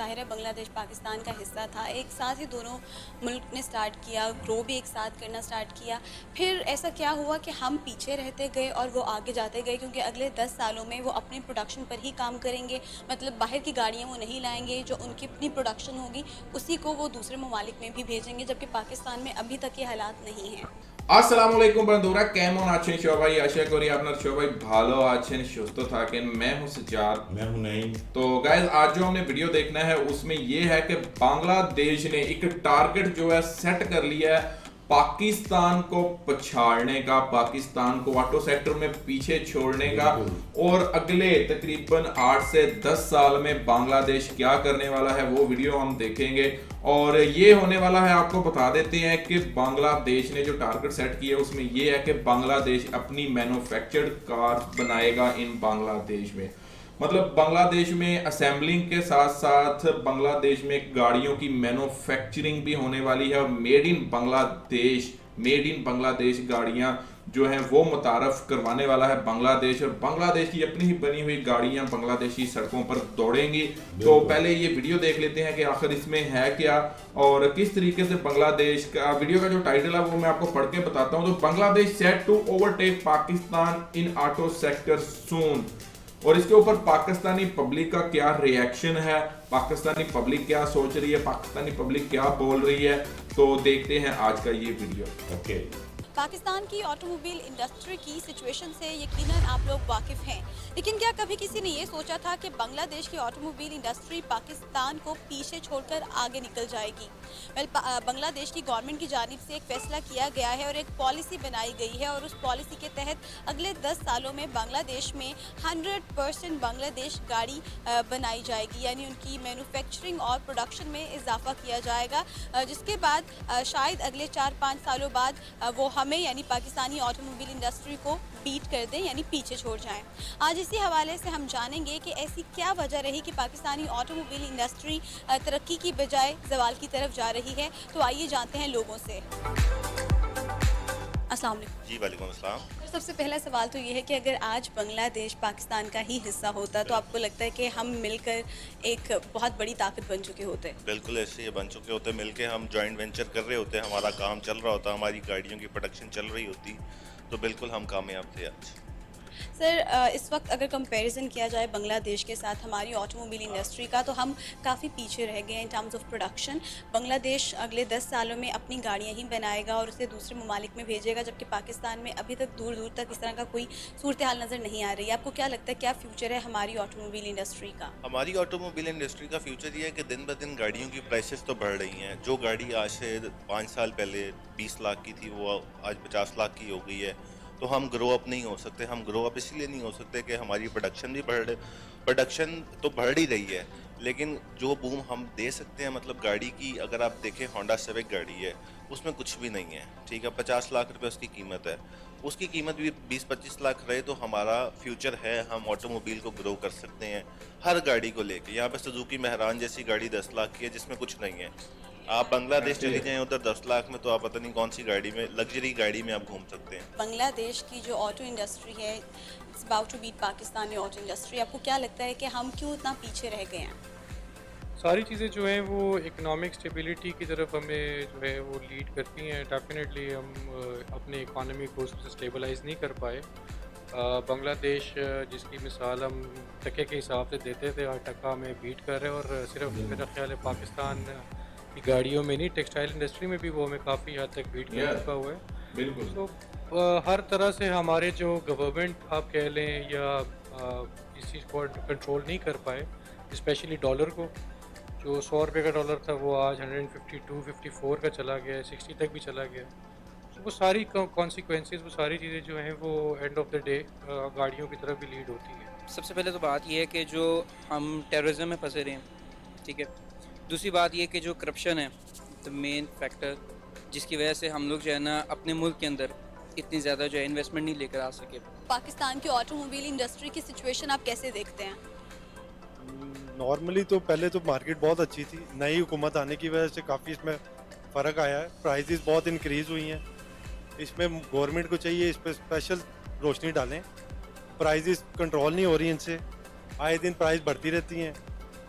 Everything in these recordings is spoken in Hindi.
ज़ाहिर है बांग्लादेश पाकिस्तान का हिस्सा था, एक साथ ही दोनों मुल्क ने स्टार्ट किया, ग्रो भी एक साथ करना स्टार्ट किया। फिर ऐसा क्या हुआ कि हम पीछे रहते गए और वो आगे जाते गए, क्योंकि अगले 10 सालों में वो अपने प्रोडक्शन पर ही काम करेंगे। मतलब बाहर की गाड़ियाँ वो नहीं लाएंगे, जो उनकी अपनी प्रोडक्शन होगी उसी को वो दूसरे ममालिक में भी भेजेंगे, जबकि पाकिस्तान में अभी तक ये हालात नहीं हैं। আসসালামু আলাইকুম বন্ধুরা, কেমন আছেন সবাই? আশা করি আপনার সবাই ভালো আছেন, সুস্থ থাকেন। मैं हूं सज्जाद। मैं हूं नहीं। तो गाइस, आज जो हमने वीडियो देखना है उसमें ये है कि बांग्लादेश ने एक टारगेट जो है सेट कर लिया है पाकिस्तान को पछाड़ने का, पाकिस्तान को ऑटो सेक्टर में पीछे छोड़ने का। और अगले तकरीबन 8 से 10 साल में बांग्लादेश क्या करने वाला है वो वीडियो हम देखेंगे। और ये होने वाला है, आपको बता देते हैं कि बांग्लादेश ने जो टारगेट सेट किया उसमें ये है कि बांग्लादेश अपनी मैन्युफैक्चर्ड कार बनाएगा इन बांग्लादेश में। मतलब बांग्लादेश में असेंबलिंग के साथ साथ बांग्लादेश में गाड़ियों की मैन्युफैक्चरिंग भी होने वाली है। और मेड इन बांग्लादेश गाड़ियां जो हैं वो मुतारफ करवाने वाला है बांग्लादेश। और बांग्लादेश की अपनी ही बनी हुई गाड़ियां बांग्लादेशी सड़कों पर दौड़ेंगी। तो पहले ये वीडियो देख लेते हैं कि आखिर इसमें है क्या और किस तरीके से बांग्लादेश का। वीडियो का जो टाइटल है वो मैं आपको पढ़ के बताता हूं। तो Bangladesh set to overtake Pakistan in auto sector soon. और इसके ऊपर पाकिस्तानी पब्लिक का क्या रिएक्शन है, पाकिस्तानी पब्लिक क्या सोच रही है, पाकिस्तानी पब्लिक क्या बोल रही है, तो देखते हैं आज का ये वीडियो। ओके। पाकिस्तान की ऑटोमोबाइल इंडस्ट्री की सिचुएशन से यकीनन आप लोग वाकिफ़ हैं, लेकिन क्या कभी किसी ने ये सोचा था कि बांग्लादेश की ऑटोमोबाइल इंडस्ट्री पाकिस्तान को पीछे छोड़कर आगे निकल जाएगी? बांग्लादेश की गवर्नमेंट की जानिब से एक फैसला किया गया है और एक पॉलिसी बनाई गई है, और उस पॉलिसी के तहत अगले 10 सालों में बांग्लादेश में 100% बांग्लादेश गाड़ी बनाई जाएगी, यानी उनकी मैन्युफैक्चरिंग और प्रोडक्शन में इजाफा किया जाएगा, जिसके बाद शायद अगले 4-5 सालों बाद वो हमें यानी पाकिस्तानी ऑटोमोबाइल इंडस्ट्री को बीट कर दें, यानी पीछे छोड़ जाएं। आज इसी हवाले से हम जानेंगे कि ऐसी क्या वजह रही कि पाकिस्तानी ऑटोमोबाइल इंडस्ट्री तरक्की की बजाय जवाल की तरफ जा रही है। तो आइए जानते हैं लोगों से। अस्सलाम वालेकुम। जी वालेकुम अस्सलाम। सबसे पहला सवाल तो ये है कि अगर आज बांग्लादेश पाकिस्तान का ही हिस्सा होता तो आपको लगता है कि हम मिलकर एक बहुत बड़ी ताकत बन चुके होते? बिल्कुल ऐसे ये बन चुके होते, मिलके हम जॉइंट वेंचर कर रहे होते, हमारा काम चल रहा होता, हमारी गाड़ियों की प्रोडक्शन चल रही होती, तो बिल्कुल हम कामयाब थे आज। सर, इस वक्त अगर कंपैरिजन किया जाए बांग्लादेश के साथ हमारी ऑटोमोबाइल इंडस्ट्री का, तो हम काफ़ी पीछे रह गए हैं in terms of production. Bangladesh अगले 10 सालों में अपनी गाड़ियां ही बनाएगा और उसे दूसरे ममालिक में भेजेगा, जबकि पाकिस्तान में अभी तक दूर दूर तक इस तरह का कोई सूरत हाल नज़र नहीं आ रही है। आपको क्या लगता है, क्या फ्यूचर है हमारी ऑटोमोबाइल इंडस्ट्री का? हमारी ऑटोमोबाइल इंडस्ट्री का फ्यूचर ये है कि दिन ब दिन गाड़ियों की प्राइसेस तो बढ़ रही हैं। जो गाड़ी आज से 5 साल पहले 20 लाख की थी वो आज 50 लाख की हो गई है। तो हम ग्रो अप नहीं हो सकते। हम ग्रो अप इसलिए नहीं हो सकते कि हमारी प्रोडक्शन भी प्रोडक्शन तो बढ़ ही रही है, लेकिन जो बूम हम दे सकते हैं, मतलब गाड़ी की अगर आप देखें, होंडा सिविक गाड़ी है, उसमें कुछ भी नहीं है, ठीक है, 50 लाख रुपए उसकी कीमत है। उसकी कीमत भी 20-25 लाख रहे तो हमारा फ्यूचर है, हम ऑटोमोबाइल को ग्रो कर सकते हैं हर गाड़ी को लेके। यहाँ पे सुजुकी मेहरान जैसी गाड़ी 10 लाख की है जिसमें कुछ नहीं है। आप बांग्लादेश चली जाएं उधर 10 लाख में, तो आप पता नहीं कौन सी गाड़ी में, लग्जरी गाड़ी में आप घूम सकते हैं। बांग्लादेश की जो ऑटो इंडस्ट्री है, it's about to beat Pakistani auto industry. आपको क्या लगता है कि हम क्यों इतना पीछे रह गए हैं? सारी चीज़ें जो हैं वो इकोनॉमिक स्टेबिलिटी की तरफ हमें जो है वो लीड करती हैं। डेफिनेटली हम अपने इकॉनमी को उससे स्टेबलाइज नहीं कर पाए। बांग्लादेश जिसकी मिसाल हम टके के हिसाब से देते थे, और टका में बीट कर रहे हैं, और सिर्फ मेरा ख्याल है पाकिस्तान की गाड़ियों में नहीं, टेक्सटाइल इंडस्ट्री में भी वो हमें काफ़ी हद तक बीट कर चुका हुआ है। बिल्कुल। तो हर तरह से हमारे जो गवर्नमेंट आप कह लें या इस चीज़ को कंट्रोल नहीं कर पाए, स्पेशली डॉलर को। जो 100 रुपये का डॉलर था वो आज 152-54 का चला गया है, 60 तक भी चला गया। तो वो सारी कॉन्सिक्वेंसेस, वो सारी चीज़ें जो हैं वो एंड ऑफ द डे गाड़ियों की तरफ भी लीड होती है। सबसे पहले तो बात यह है कि जो हम टेररिज्म में फंसे रहे हैं, ठीक है। दूसरी बात यह कि जो करप्शन है द मेन फैक्टर, जिसकी वजह से हम लोग जो है ना अपने मुल्क के अंदर इतनी ज़्यादा जो है इन्वेस्टमेंट नहीं लेकर आ सके। पाकिस्तान की ऑटोमोबाइल इंडस्ट्री की सिचुएशन आप कैसे देखते हैं? नॉर्मली तो पहले तो मार्केट बहुत अच्छी थी, नई हुकूमत आने की वजह से काफ़ी इसमें फ़र्क आया है। प्राइसेस बहुत इंक्रीज़ हुई हैं। इसमें गवर्नमेंट को चाहिए इस पर स्पेशल रोशनी डालें। प्राइसेस कंट्रोल नहीं हो रही इनसे, आए दिन प्राइस बढ़ती रहती हैं।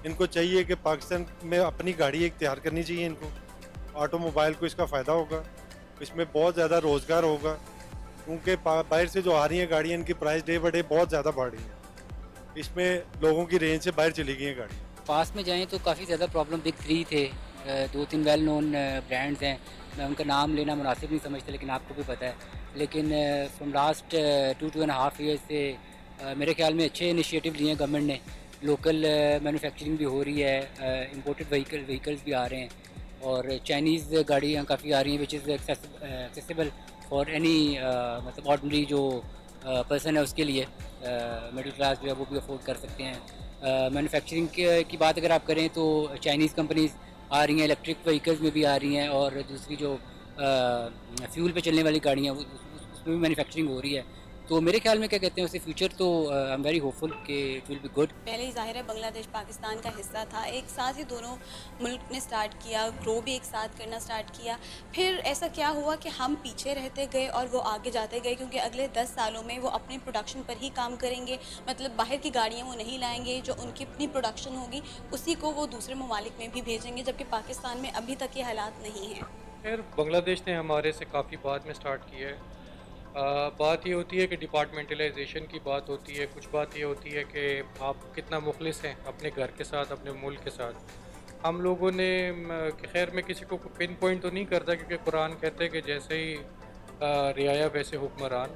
इनको चाहिए कि पाकिस्तान में अपनी गाड़ी एक तैयार करनी चाहिए इनको। ऑटोमोबाइल को इसका फ़ायदा होगा, इसमें बहुत ज़्यादा रोज़गार होगा, क्योंकि बाहर से जो आ रही हैं गाड़ियाँ, इनकी प्राइस डे बाई डे बहुत ज़्यादा बढ़ रही है। इसमें लोगों की रेंज से बाहर चली गई हैं गाड़ी। पास में जाएं तो काफ़ी ज़्यादा प्रॉब्लम बिग थ्री थे, दो तीन वेल नोन ब्रांड्स हैं, मैं उनका नाम लेना मुनासिब नहीं समझता, लेकिन आपको भी पता है। लेकिन फ्रॉम लास्ट 2.5 ईयर्स से मेरे ख्याल में अच्छे इनिशिएटिव लिए हैं गवर्नमेंट ने। लोकल मैन्युफैक्चरिंग भी हो रही है, इंपोर्टेड व्हीकल्स भी आ रहे हैं और चाइनीज़ गाड़ियाँ काफ़ी आ रही हैं which is accessible for any मतलब ऑर्डनरी जो पर्सन है उसके लिए, मिडिल क्लास जो है वो भी अफोर्ड कर सकते हैं। मैन्युफैक्चरिंग की बात अगर आप करें तो चाइनीज़ कंपनीज़ आ रही हैं, इलेक्ट्रिक व्हीकल्स में भी आ रही हैं और दूसरी जो फ्यूल पे चलने वाली गाड़ियाँ उसमें भी मैन्युफैक्चरिंग हो रही है। तो मेरे ख्याल में क्या कहते हैं उससे फ्यूचर तो आई एम वेरी होपफुल कि इट विल बी गुड। पहले ही जाहिर है बांग्लादेश पाकिस्तान का हिस्सा था, एक साथ ही दोनों मुल्क ने स्टार्ट किया, ग्रो भी एक साथ करना स्टार्ट किया। फिर ऐसा क्या हुआ कि हम पीछे रहते गए और वो आगे जाते गए, क्योंकि अगले 10 सालों में वो अपने प्रोडक्शन पर ही काम करेंगे, मतलब बाहर की गाड़ियाँ वो नहीं लाएंगे, जो उनकी अपनी प्रोडक्शन होगी उसी को वो दूसरे ममालिक में भी भेजेंगे, जबकि पाकिस्तान में अभी तक ये हालात नहीं हैं। खैर बांग्लादेश ने हमारे से काफ़ी बाद में स्टार्ट किया है। बात ये होती है कि डिपार्टमेंटलाइजेशन की बात होती है, कुछ बात ये होती है कि आप कितना मुखलिस हैं अपने घर के साथ, अपने मुल्क के साथ। हम लोगों ने खैर मैं किसी को पिन पॉइंट तो नहीं करता, क्योंकि कुरान कहते हैं कि जैसे ही रियाया वैसे हुक्मरान।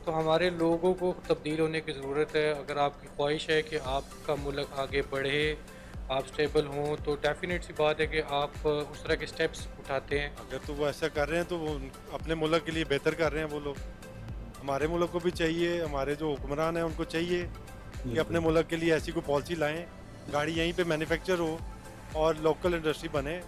तो हमारे लोगों को तब्दील होने की ज़रूरत है। अगर आपकी ख्वाहिश है कि आपका मुल्क आगे बढ़े, आप स्टेबल हों, तो डेफिनेट सी बात है कि आप उस तरह के स्टेप्स उठाते हैं। अगर तो वो ऐसा कर रहे हैं तो वो अपने मुल्क के लिए बेहतर कर रहे हैं वो लोग। हमारे मुल्क को भी चाहिए, हमारे जो हुक्मरान हैं उनको चाहिए कि अपने मुल्क के लिए ऐसी कोई पॉलिसी लाएं, गाड़ी यहीं पे मैन्युफैक्चर हो और लोकल इंडस्ट्री बने,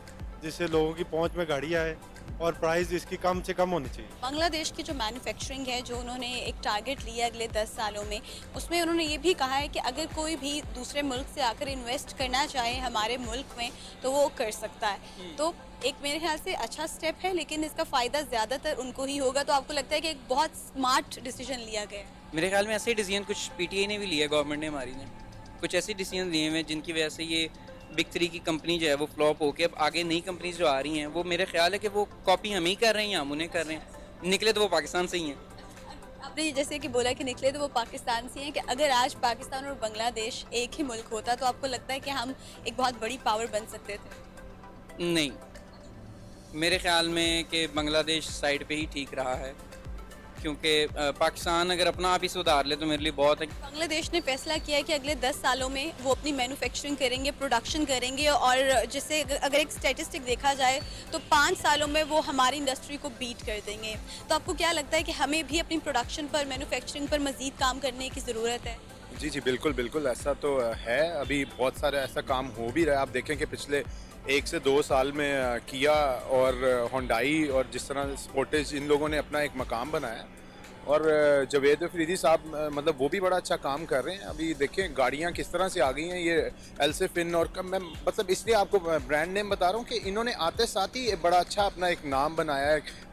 जिससे लोगों की पहुंच में गाड़ी आए और प्राइस इसकी कम से कम होनी चाहिए। बांग्लादेश की जो मैन्युफैक्चरिंग है, जो उन्होंने एक टारगेट लिया अगले 10 सालों में, उसमें उन्होंने ये भी कहा है कि अगर कोई भी दूसरे मुल्क से आकर इन्वेस्ट करना चाहे हमारे मुल्क में तो वो कर सकता है। तो एक मेरे ख्याल से अच्छा स्टेप है, लेकिन इसका फ़ायदा ज़्यादातर उनको ही होगा। तो आपको लगता है कि एक बहुत स्मार्ट डिसीजन लिया गया है? मेरे ख्याल में ऐसे ही डिसीजन कुछ पीटीआई ने भी लिया, गवर्नमेंट ने हमारी ने कुछ ऐसे डिसीजन लिए हुए हैं जिनकी वजह से ये बिग थ्री की कंपनी जो है वो फ्लॉप होके अब आगे नई कंपनीज जो आ रही हैं वो मेरे ख्याल है कि वो कॉपी हम ही कर रहे हैं या हम उन्हें कर रहे हैं, निकले तो वो पाकिस्तान से ही हैं। आपने जैसे कि बोला कि निकले तो वो पाकिस्तान से हैं, कि अगर आज पाकिस्तान और बांग्लादेश एक ही मुल्क होता तो आपको लगता है कि हम एक बहुत बड़ी पावर बन सकते थे? नहीं, मेरे ख्याल में कि बांग्लादेश साइड पे ही ठीक रहा है, क्योंकि पाकिस्तान अगर अपना आप ही सुधार ले तो मेरे लिए बहुत है। बांग्लादेश ने फैसला किया है कि अगले 10 सालों में वो अपनी मैन्युफैक्चरिंग करेंगे, प्रोडक्शन करेंगे, और जिससे अगर एक स्टैटिस्टिक देखा जाए तो 5 सालों में वो हमारी इंडस्ट्री को बीट कर देंगे। तो आपको क्या लगता है कि हमें भी अपनी प्रोडक्शन पर, मैन्युफैक्चरिंग पर मज़ीद काम करने की ज़रूरत है? जी जी बिल्कुल बिल्कुल, ऐसा तो है। अभी बहुत सारे ऐसा काम हो भी रहा है। आप देखें कि पिछले 1 से 2 साल में किया और होंडाई और जिस तरह स्पोर्टेज, इन लोगों ने अपना एक मकाम बनाया और जवेद अफरीदी साहब मतलब वो भी बड़ा अच्छा काम कर रहे हैं। अभी देखें गाड़ियाँ किस तरह से आ गई हैं, ये एल्सेफिन और मैं मतलब इसलिए आपको ब्रांड नेम बता रहा हूँ कि इन्होंने आते साथ ही बड़ा अच्छा अपना एक नाम बनाया है।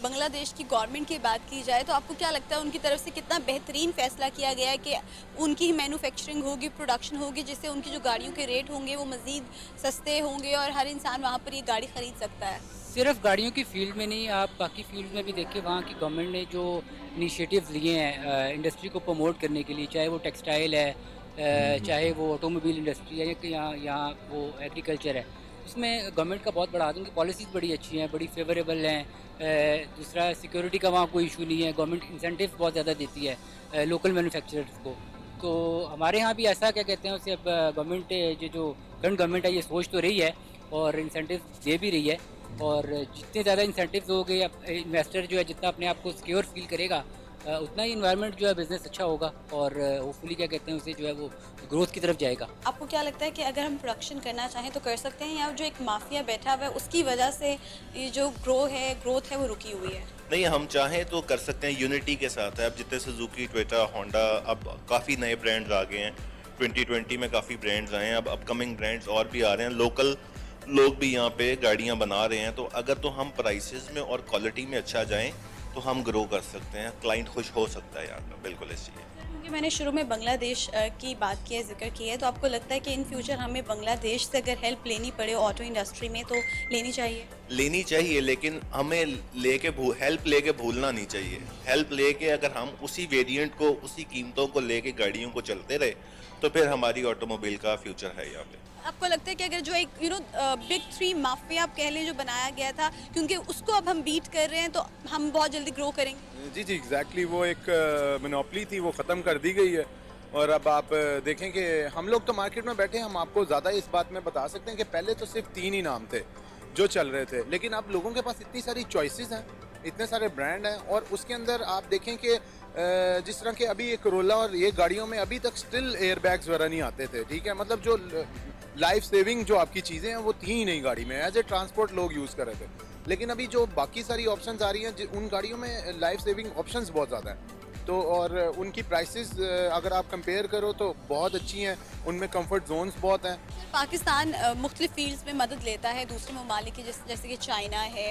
बांग्लादेश की गवर्नमेंट की बात की जाए तो आपको क्या लगता है उनकी तरफ से कितना बेहतरीन फैसला किया गया है कि उनकी ही मैन्युफैक्चरिंग होगी, प्रोडक्शन होगी, जिससे उनकी जो गाड़ियों के रेट होंगे वो मज़ीद सस्ते होंगे और हर इंसान वहाँ पर ये गाड़ी ख़रीद सकता है? सिर्फ गाड़ियों की फील्ड में नहीं, आप बाकी फील्ड में भी देखिए, वहाँ की गवर्नमेंट ने जो इनिशिएटिव्स लिए हैं इंडस्ट्री को प्रमोट करने के लिए, चाहे वो टेक्सटाइल है, चाहे वो ऑटोमोबाइल इंडस्ट्री है, या यहाँ वो एग्रीकल्चर है, उसमें गवर्नमेंट का बहुत बड़ा हाथ है। उनकी पॉलिसीज़ बड़ी अच्छी हैं, बड़ी फेवरेबल हैं। दूसरा सिक्योरिटी का वहाँ कोई इशू नहीं है, गवर्नमेंट इंसेंटिव बहुत ज़्यादा देती है लोकल मैन्युफैक्चरर्स को। तो हमारे यहाँ भी ऐसा क्या कहते हैं उसे, अब गवर्नमेंट जो करंट गवर्नमेंट है ये सोच तो रही है और इंसेंटिव दे भी रही है, और जितने ज़्यादा इंसेंटिव्स हो गए, इन्वेस्टर जो है जितना अपने आप को सिक्योर फील करेगा उतना ही इन्वायरमेंट जो है बिज़नेस अच्छा होगा और होपफुली क्या कहते हैं उसे जो है वो ग्रोथ की तरफ जाएगा। आपको क्या लगता है कि अगर हम प्रोडक्शन करना चाहें तो कर सकते हैं, या जो एक माफिया बैठा हुआ है उसकी वजह से ये जो ग्रोथ है वो रुकी हुई है? नहीं, हम चाहें तो कर सकते हैं, यूनिटी के साथ है। अब जितने सुजुकी, टोयोटा, होंडा, अब काफ़ी नए ब्रांड्स आ गए हैं। 2020 में काफ़ी ब्रांड्स आए हैं, अब अपकमिंग ब्रांड्स और भी आ रहे हैं। लोकल लोग भी यहाँ पे गाड़ियाँ बना रहे हैं। तो अगर तो हम प्राइसेस में और क्वालिटी में अच्छा जाएं तो हम ग्रो कर सकते हैं, क्लाइंट खुश हो सकता है यहाँ का, बिल्कुल इस चीज़। क्योंकि मैंने शुरू में बांग्लादेश की बात की है, जिक्र किया है, तो आपको लगता है कि इन फ्यूचर हमें बांग्लादेश से अगर हेल्प लेनी पड़े ऑटो इंडस्ट्री में तो लेनी चाहिए? लेनी चाहिए, लेकिन हमें हेल्प लेके भूलना नहीं चाहिए। हेल्प लेके अगर हम उसी वेरिएंट को, उसी कीमतों को लेके गाड़ियों को चलते रहे तो फिर हमारी ऑटोमोबाइल का फ्यूचर है यहाँ पे। आपको लगता है कि अगर जो एक बिग थ्री माफिया आप कह लें जो बनाया गया था, क्योंकि उसको अब हम बीट कर रहे हैं तो हम बहुत जल्दी ग्रो करेंगे? जी जी एग्जैक्टली, वो एक मोनोपली थी, वो ख़त्म कर दी गई है। और अब आप देखें कि हम लोग तो मार्केट में बैठे, हम आपको ज़्यादा इस बात में बता सकते हैं कि पहले तो सिर्फ 3 ही नाम थे जो चल रहे थे, लेकिन अब लोगों के पास इतनी सारी चॉइसेस हैं, इतने सारे ब्रांड हैं, और उसके अंदर आप देखें कि जिस तरह के अभी ये कोरोला और ये गाड़ियों में अभी तक स्टिल एयर बैग्स वगैरह नहीं आते थे, ठीक है, मतलब जो लाइफ सेविंग जो आपकी चीज़ें हैं वो थी ही नहीं गाड़ी में, एज ए ट्रांसपोर्ट लोग यूज़ कर रहे थे। लेकिन अभी जो बाकी सारी ऑप्शंस आ रही हैं उन गाड़ियों में लाइफ सेविंग ऑप्शंस बहुत ज़्यादा हैं, तो और उनकी प्राइसेस अगर आप कंपेयर करो तो बहुत अच्छी हैं, उनमें कंफर्ट जोन्स बहुत हैं। पाकिस्तान मुख्तलिफ फील्ड्स में मदद लेता है दूसरे ममालिक की, जैसे कि चाइना है,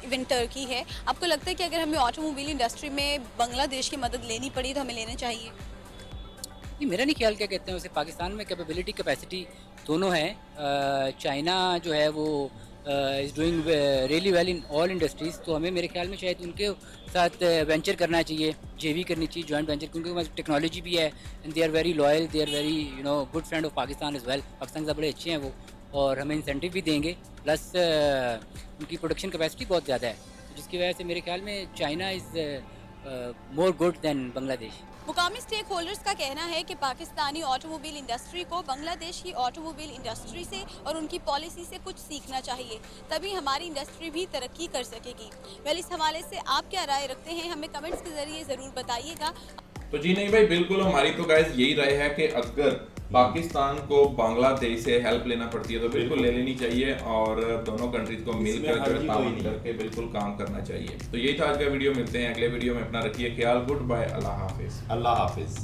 इवन टर्की है। आपको लगता है कि अगर हमें ऑटोमोबाइल इंडस्ट्री में बांग्लादेश की मदद लेनी पड़ी तो हमें लेना चाहिए? नहीं, मेरा नहीं ख्याल, क्या कहते हैं उसे, पाकिस्तान में कैपेबिलिटी कैपेसिटी दोनों है। चाइना जो है वो is doing really well in all industries, तो हमें मेरे ख्याल में शायद उनके साथ वेंचर करना चाहिए, जेवी करनी चाहिए, जॉइंट वेंचर, क्योंकि उनके पास टेक्नोलॉजी भी है and they are very loyal, they are very good friend of Pakistan is well. Pakistan से बड़े अच्छे हैं वो, और हमें इंसेंटिव भी देंगे, प्लस उनकी प्रोडक्शन कैपेसिटी बहुत ज़्यादा है, जिसकी वजह से मेरे ख्याल में China is more good than Bangladesh. मुकामी स्टेक होल्डर्स का कहना है कि पाकिस्तानी ऑटोमोबाइल इंडस्ट्री को बांग्लादेश की ऑटोमोबाइल इंडस्ट्री से और उनकी पॉलिसी से कुछ सीखना चाहिए, तभी हमारी इंडस्ट्री भी तरक्की कर सकेगी। वेल, इस हवाले से आप क्या राय रखते हैं, हमें कमेंट्स के जरिए ज़रूर बताइएगा। तो जी नहीं भाई, बिल्कुल हमारी तो गाइस यही राय है कि अगर पाकिस्तान को बांग्लादेश से हेल्प लेना पड़ती है तो बिल्कुल ले लेनी चाहिए, और दोनों कंट्रीज को मिलकर जो ताउन करके बिल्कुल काम करना चाहिए। तो यही था आज का वीडियो, मिलते हैं अगले वीडियो में, अपना रखिए ख्याल, गुड बाय, अल्लाह हाफिज। अल्लाह हाफिज।